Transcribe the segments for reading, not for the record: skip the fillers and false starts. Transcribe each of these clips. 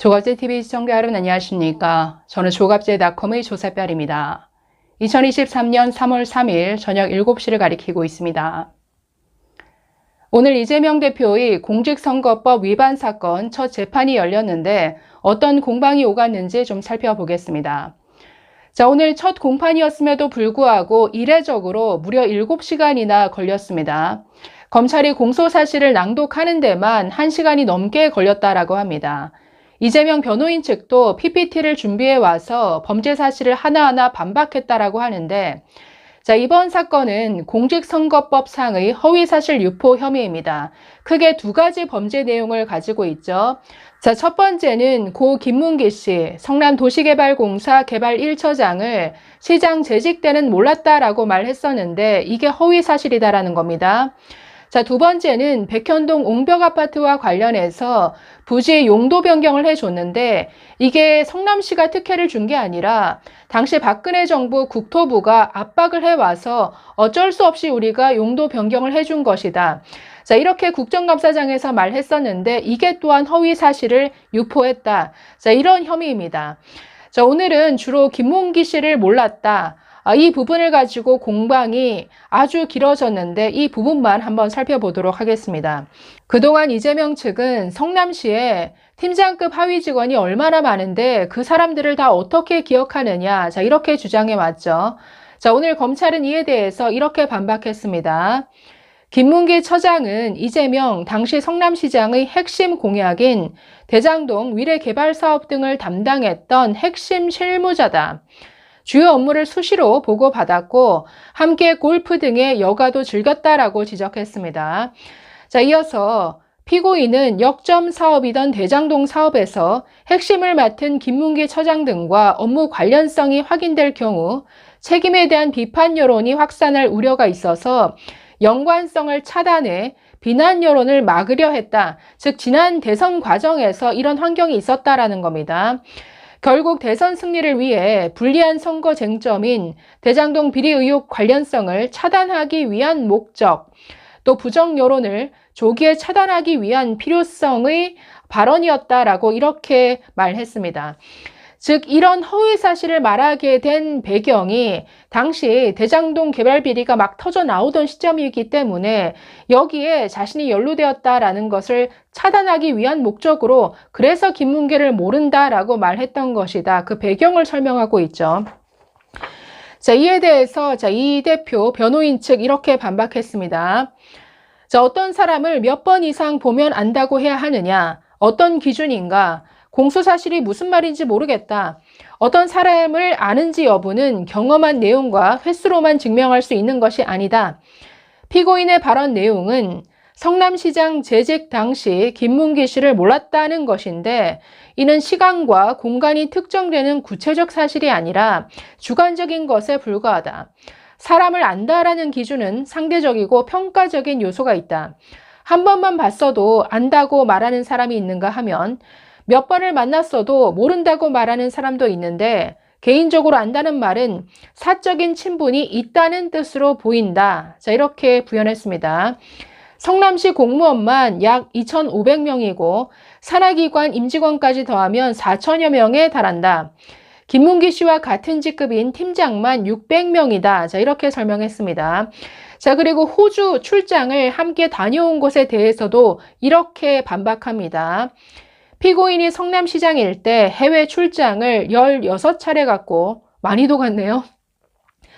조갑제TV 시청자 여러분 안녕하십니까? 저는 조갑제닷컴의 조세별입니다. 2023년 3월 3일 저녁 7시를 가리키고 있습니다. 오늘 이재명 대표의 공직선거법 위반 사건 첫 재판이 열렸는데 어떤 공방이 오갔는지 좀 살펴보겠습니다. 자, 오늘 첫 공판이었음에도 불구하고 이례적으로 무려 7시간이나 걸렸습니다. 검찰이 공소사실을 낭독하는 데만 1시간이 넘게 걸렸다라고 합니다. 이재명 변호인 측도 PPT를 준비해 와서 범죄 사실을 하나하나 반박했다라고 하는데, 자, 이번 사건은 공직선거법상의 허위사실 유포 혐의입니다. 크게 두 가지 범죄 내용을 가지고 있죠. 자, 첫 번째는 고 김문기 씨, 성남도시개발공사 개발 1처장을 시장 재직 때는 몰랐다라고 말했었는데 이게 허위사실이다라는 겁니다. 자, 두 번째는 백현동 옹벽 아파트와 관련해서 부지 용도 변경을 해줬는데 이게 성남시가 특혜를 준 게 아니라 당시 박근혜 정부 국토부가 압박을 해와서 어쩔 수 없이 우리가 용도 변경을 해준 것이다. 자, 이렇게 국정감사장에서 말했었는데 이게 또한 허위 사실을 유포했다. 자, 이런 혐의입니다. 자, 오늘은 주로 김문기 씨를 몰랐다. 이 부분을 가지고 공방이 아주 길어졌는데 이 부분만 한번 살펴보도록 하겠습니다. 그동안 이재명 측은 성남시에 팀장급 하위 직원이 얼마나 많은데 그 사람들을 다 어떻게 기억하느냐, 자, 이렇게 주장해 왔죠. 자, 오늘 검찰은 이에 대해서 이렇게 반박했습니다. 김문기 처장은 이재명 당시 성남시장의 핵심 공약인 대장동 위례 개발 사업 등을 담당했던 핵심 실무자다. 주요 업무를 수시로 보고받았고 함께 골프 등의 여가도 즐겼다라고 지적했습니다. 자, 이어서 피고인은 역점 사업이던 대장동 사업에서 핵심을 맡은 김문기 처장 등과 업무 관련성이 확인될 경우 책임에 대한 비판 여론이 확산할 우려가 있어서 연관성을 차단해 비난 여론을 막으려 했다. 즉 지난 대선 과정에서 이런 환경이 있었다라는 겁니다. 결국 대선 승리를 위해 불리한 선거 쟁점인 대장동 비리 의혹 관련성을 차단하기 위한 목적, 또 부정 여론을 조기에 차단하기 위한 필요성의 발언이었다라고 이렇게 말했습니다. 즉 이런 허위 사실을 말하게 된 배경이 당시 대장동 개발 비리가 막 터져 나오던 시점이기 때문에 여기에 자신이 연루되었다라는 것을 차단하기 위한 목적으로 그래서 김문기를 모른다라고 말했던 것이다. 그 배경을 설명하고 있죠. 자, 이에 대해서 이 대표 변호인 측 이렇게 반박했습니다. 자, 어떤 사람을 몇 번 이상 보면 안다고 해야 하느냐? 어떤 기준인가? 공소사실이 무슨 말인지 모르겠다. 어떤 사람을 아는지 여부는 경험한 내용과 횟수로만 증명할 수 있는 것이 아니다. 피고인의 발언 내용은 성남시장 재직 당시 김문기 씨를 몰랐다는 것인데 이는 시간과 공간이 특정되는 구체적 사실이 아니라 주관적인 것에 불과하다. 사람을 안다라는 기준은 상대적이고 평가적인 요소가 있다. 한 번만 봤어도 안다고 말하는 사람이 있는가 하면 몇 번을 만났어도 모른다고 말하는 사람도 있는데 개인적으로 안다는 말은 사적인 친분이 있다는 뜻으로 보인다. 자, 이렇게 부연했습니다. 성남시 공무원만 약 2,500명이고 산하기관 임직원까지 더하면 4천여 명에 달한다. 김문기 씨와 같은 직급인 팀장만 600명이다. 자, 이렇게 설명했습니다. 자, 그리고 호주 출장을 함께 다녀온 것에 대해서도 이렇게 반박합니다. 피고인이 성남시장일 때 해외 출장을 16차례 갔고 많이도 갔네요.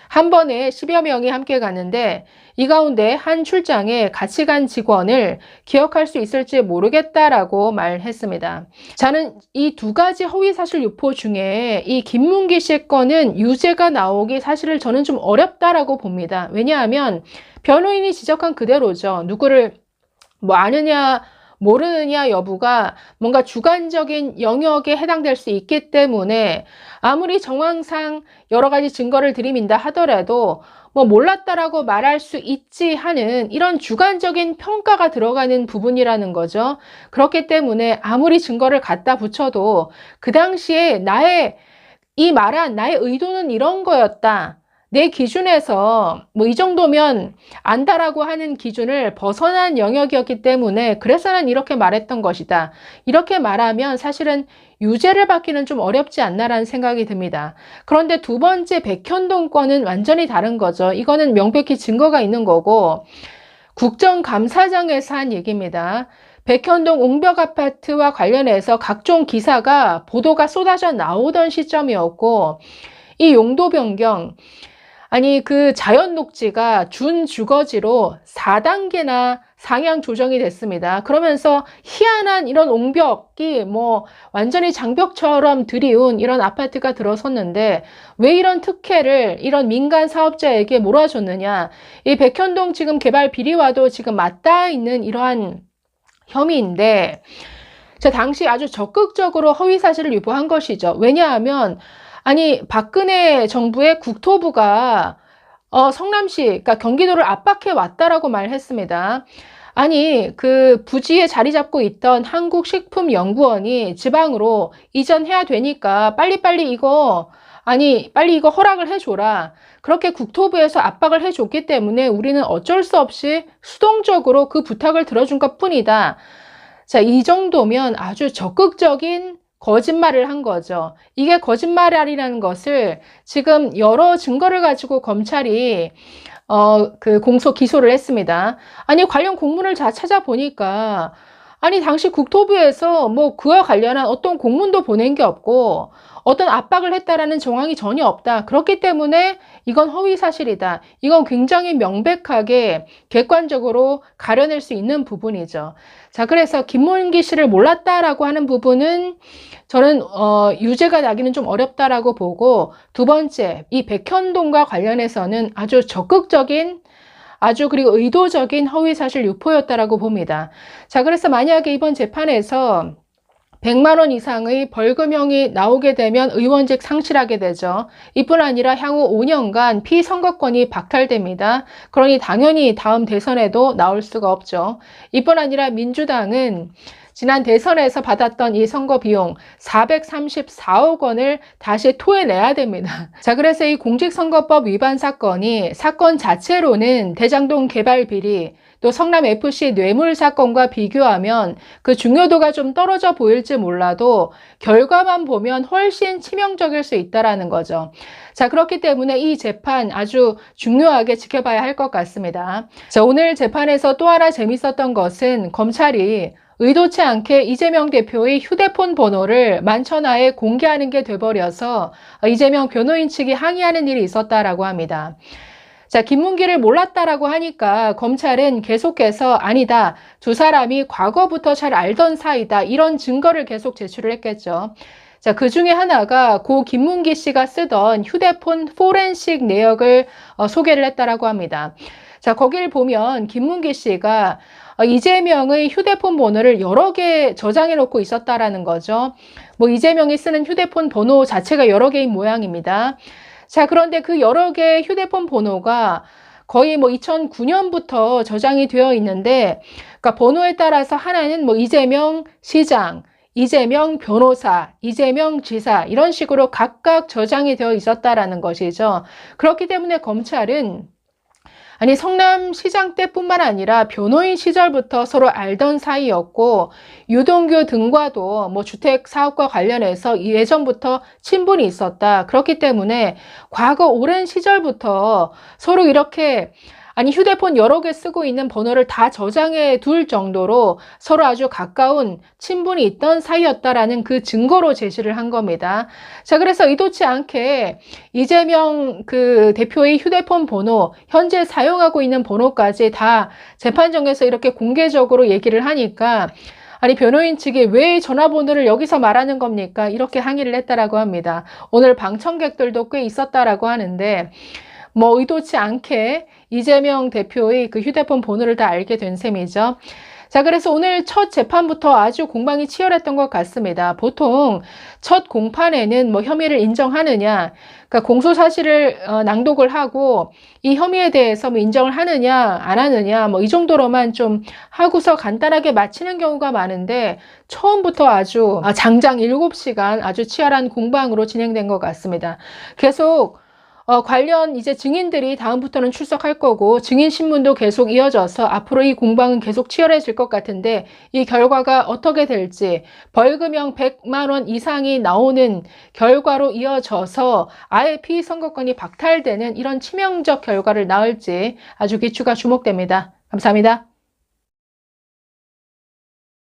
한 번에 10여 명이 함께 갔는데 이 가운데 한 출장에 같이 간 직원을 기억할 수 있을지 모르겠다라고 말했습니다. 저는 이 두 가지 허위사실 유포 중에 이 김문기 씨 거는 유죄가 나오기 사실을 저는 좀 어렵다라고 봅니다. 왜냐하면 변호인이 지적한 그대로죠. 누구를 아느냐 모르느냐 여부가 뭔가 주관적인 영역에 해당될 수 있기 때문에 아무리 정황상 여러 가지 증거를 들이민다 하더라도 몰랐다라고 말할 수 있지 하는 이런 주관적인 평가가 들어가는 부분이라는 거죠. 그렇기 때문에 아무리 증거를 갖다 붙여도 그 당시에 나의 의도는 이런 거였다. 내 기준에서 뭐 이 정도면 안다라고 하는 기준을 벗어난 영역이었기 때문에 그래서 난 이렇게 말했던 것이다. 이렇게 말하면 사실은 유죄를 받기는 좀 어렵지 않나라는 생각이 듭니다. 그런데 두 번째 백현동 건은 완전히 다른 거죠. 이거는 명백히 증거가 있는 거고 국정감사장에서 한 얘기입니다. 백현동 옹벽 아파트와 관련해서 각종 기사가 보도가 쏟아져 나오던 시점이었고 이 용도 변경 아니 그 자연 녹지가 준주거지로 4단계나 상향 조정이 됐습니다. 그러면서 희한한 이런 옹벽이 뭐 완전히 장벽처럼 들이운 이런 아파트가 들어섰는데 왜 이런 특혜를 이런 민간 사업자에게 몰아줬느냐. 이 백현동 지금 개발 비리와도 지금 맞닿아 있는 이러한 혐의인데 저 당시 아주 적극적으로 허위 사실을 유포한 것이죠. 왜냐하면 아니 박근혜 정부의 국토부가 성남시 그러니까 경기도를 압박해 왔다라고 말했습니다. 아니 그 부지에 자리 잡고 있던 한국식품연구원이 지방으로 이전해야 되니까 빨리 이거 허락을 해줘라. 그렇게 국토부에서 압박을 해줬기 때문에 우리는 어쩔 수 없이 수동적으로 그 부탁을 들어준 것뿐이다. 자, 이 정도면 아주 적극적인 거짓말을 한 거죠. 이게 거짓말이라는 것을 지금 여러 증거를 가지고 검찰이 그 공소 기소를 했습니다. 아니 관련 공문을 다 찾아보니까 아니 당시 국토부에서 뭐 그와 관련한 어떤 공문도 보낸 게 없고 어떤 압박을 했다라는 정황이 전혀 없다. 그렇기 때문에 이건 허위 사실이다. 이건 굉장히 명백하게 객관적으로 가려낼 수 있는 부분이죠. 자, 그래서 김문기 씨를 몰랐다라고 하는 부분은 저는 유죄가 나기는 좀 어렵다라고 보고 두 번째, 이 백현동과 관련해서는 아주 적극적인 그리고 의도적인 허위사실 유포였다라고 봅니다. 자, 그래서 만약에 이번 재판에서 100만 원 이상의 벌금형이 나오게 되면 의원직 상실하게 되죠. 이뿐 아니라 향후 5년간 피선거권이 박탈됩니다. 그러니 당연히 다음 대선에도 나올 수가 없죠. 이뿐 아니라 민주당은 지난 대선에서 받았던 이 선거 비용 434억 원을 다시 토해내야 됩니다. 자, 그래서 이 공직선거법 위반 사건이 사건 자체로는 대장동 개발 비리, 또 성남FC 뇌물 사건과 비교하면 그 중요도가 좀 떨어져 보일지 몰라도 결과만 보면 훨씬 치명적일 수 있다는 거죠. 자, 그렇기 때문에 이 재판 아주 중요하게 지켜봐야 할 것 같습니다. 자, 오늘 재판에서 또 하나 재밌었던 것은 검찰이 의도치 않게 이재명 대표의 휴대폰 번호를 만천하에 공개하는 게 돼버려서 이재명 변호인 측이 항의하는 일이 있었다라고 합니다. 자, 김문기를 몰랐다라고 하니까 검찰은 계속해서 아니다. 두 사람이 과거부터 잘 알던 사이다. 이런 증거를 계속 제출을 했겠죠. 자, 그 중에 하나가 고 김문기 씨가 쓰던 휴대폰 포렌식 내역을 소개를 했다라고 합니다. 자, 거기를 보면 김문기 씨가 이재명의 휴대폰 번호를 여러 개 저장해 놓고 있었다라는 거죠. 뭐 이재명이 쓰는 휴대폰 번호 자체가 여러 개인 모양입니다. 자, 그런데 그 여러 개의 휴대폰 번호가 거의 뭐 2009년부터 저장이 되어 있는데, 그러니까 번호에 따라서 하나는 뭐 이재명 시장, 이재명 변호사, 이재명 지사 이런 식으로 각각 저장이 되어 있었다라는 것이죠. 그렇기 때문에 검찰은 아니 성남시장 때뿐만 아니라 변호인 시절부터 서로 알던 사이였고 유동규 등과도 뭐 주택 사업과 관련해서 예전부터 친분이 있었다. 그렇기 때문에 과거 오랜 시절부터 서로 이렇게 아니 휴대폰 여러 개 쓰고 있는 번호를 다 저장해 둘 정도로 서로 아주 가까운 친분이 있던 사이였다라는 그 증거로 제시를 한 겁니다. 자, 그래서 의도치 않게 이재명 그 대표의 휴대폰 번호, 현재 사용하고 있는 번호까지 다 재판정에서 이렇게 공개적으로 얘기를 하니까 아니 변호인 측이 왜 전화번호를 여기서 말하는 겁니까? 이렇게 항의를 했다라고 합니다. 오늘 방청객들도 꽤 있었다라고 하는데 뭐 의도치 않게 이재명 대표의 그 휴대폰 번호를 다 알게 된 셈이죠. 자, 그래서 오늘 첫 재판부터 아주 공방이 치열했던 것 같습니다. 보통 첫 공판에는 뭐 혐의를 인정하느냐, 그러니까 공소 사실을 낭독을 하고 이 혐의에 대해서 뭐 인정을 하느냐, 안 하느냐, 뭐 이 정도로만 좀 하고서 간단하게 마치는 경우가 많은데 처음부터 아주 장장 7시간 아주 치열한 공방으로 진행된 것 같습니다. 계속 관련 이제 증인들이 다음부터는 출석할 거고 증인 신문도 계속 이어져서 앞으로 이 공방은 계속 치열해질 것 같은데 이 결과가 어떻게 될지 벌금형 100만 원 이상이 나오는 결과로 이어져서 아예 피선거권이 박탈되는 이런 치명적 결과를 낳을지 아주 귀추가 주목됩니다. 감사합니다.